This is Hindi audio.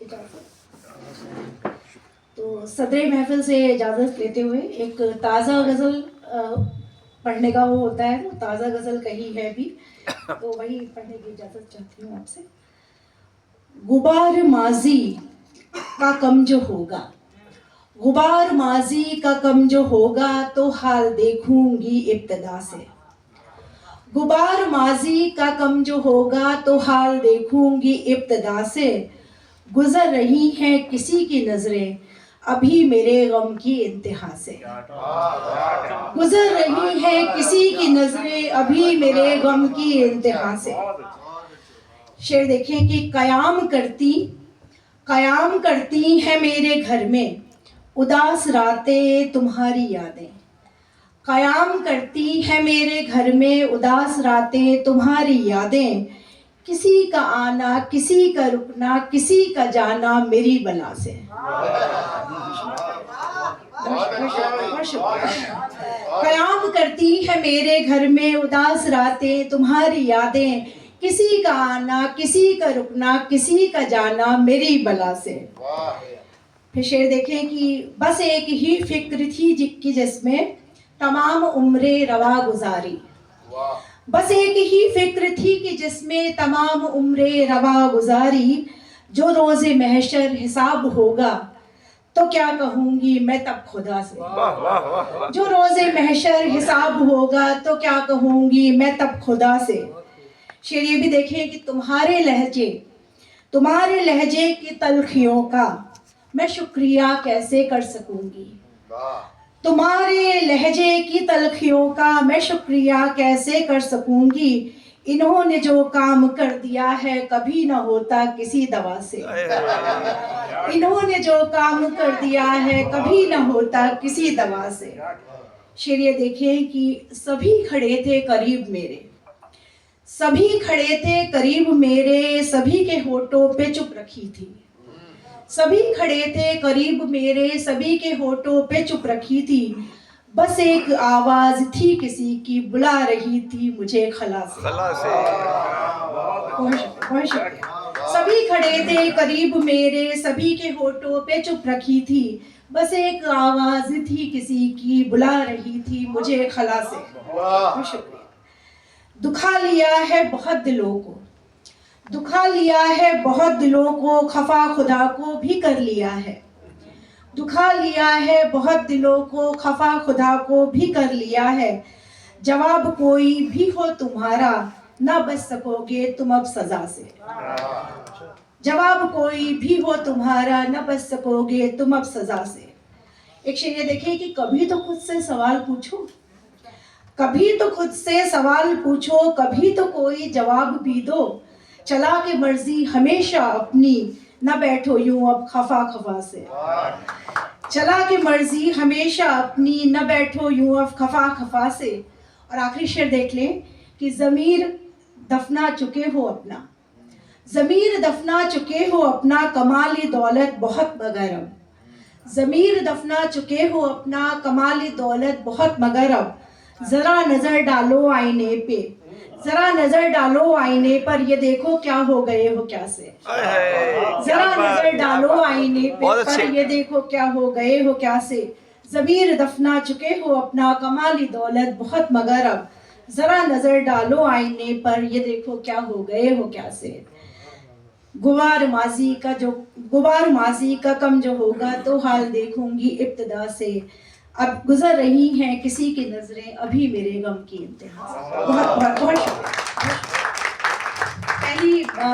इजाज़त। तो सदरे महफिल से इजाज़त लेते हुए एक ताज़ा गज़ल पढ़ने का वो होता है, तो ताज़ा गज़ल कही है भी, तो वही पढ़ने की इजाज़त चाहती हूँ आपसे। गुबार माजी का कम जो होगा, गुबार माजी का कम जो होगा तो हाल देखूंगी इब्तिदा से। गुबार माजी का कम जो होगा तो हाल देखूंगी इब्तिदा से। गुजर रही हैं किसी की नजरें अभी मेरे गम की इंतहा से। गुजर रही हैं किसी की नजरें अभी मेरे गम की इंतहा से। शेर देखें कि कयाम करती है मेरे घर में उदास रातें तुम्हारी यादें। कयाम करती है मेरे घर में उदास रातें तुम्हारी यादें। किसी का आना किसी का रुकना किसी का जाना मेरी बला से। कयाम करती है मेरे घर में उदास रातें तुम्हारी यादें। किसी का आना किसी का रुकना किसी का जाना मेरी बला से। फिर शेर देखें कि बस एक ही फिक्र थी कि जिसमें तमाम उम्रे रवा गुजारी। बस एक ही फिक्र थी कि जिसमें तमाम उम्रे रवा गुजारी। जो रोज़े महशर हिसाब होगा तो क्या कहूँगी मैं तब खुदा से। जो रोज़े महशर हिसाब होगा तो क्या कहूँगी मैं तब खुदा से। शेर ये भी देखें कि तुम्हारे लहजे की तलखियों का मैं शुक्रिया कैसे कर सकूंगी। तुम्हारे लहजे की तलखियों का मैं शुक्रिया कैसे कर सकूंगी। इन्होंने जो काम कर दिया है कभी न होता किसी दवा से। इन्होंने जो काम कर दिया है कभी न होता किसी दवा से। शेर ये देखें कि सभी खड़े थे करीब मेरे, सभी खड़े थे करीब मेरे, सभी के होठों पे चुप रखी थी। सभी खड़े थे करीब मेरे, सभी के होठों पे चुप रखी थी। बस एक आवाज थी किसी की बुला रही थी मुझे खला से। बहुत शुक्रिया। सभी खड़े थे करीब मेरे, सभी के होठों पे चुप रखी थी। बस एक आवाज थी किसी की बुला रही थी मुझे खला से। बहुत शुक्रिया। दुखा लिया है बहुत दिलों को, दुखा लिया है बहुत दिलों को, खफा खुदा को भी कर लिया है। दुखा लिया है बहुत दिलों को, खफा खुदा को भी कर लिया है। जवाब कोई भी हो तुम्हारा ना बच सकोगे तुम अब सजा से। जवाब कोई भी हो तुम्हारा न बच सकोगे तुम अब सजा से। एक शेर ये देखिए कि कभी तो खुद से सवाल पूछो, कभी तो खुद से सवाल पूछो, कभी तो कोई जवाब भी दो। चला के मर्जी हमेशा अपनी न बैठो यूं अब खफा खफा से। चला के मर्जी हमेशा अपनी न बैठो यूं अब खफा खफा से। और आखिरी शेर देख लें कि ज़मीर दफना चुके हो अपना, ज़मीर दफना चुके हो अपना, कमाली दौलत बहुत मगर अब। ज़मीर दफना चुके हो अपना, कमाली दौलत बहुत मगर अब। जरा नजर डालो आईने पे, जरा नजर डालो आईने पर, ये देखो क्या हो गए हो क्या से। जरा नजर डालो आईने पे पर, ये देखो क्या हो गए हो क्या से। ज़मीर दफना चुके हो अपना, कमाली दौलत बहुत मगर अब। जरा नजर डालो आईने पर, ये देखो क्या हो गए हो क्या से। गुबार माजी का कम जो होगा तो हाल देखूंगी इब्तिदा से। अब गुजर रही हैं किसी की नजरें अभी मेरे गम की इंतहा से। बहुत बहुत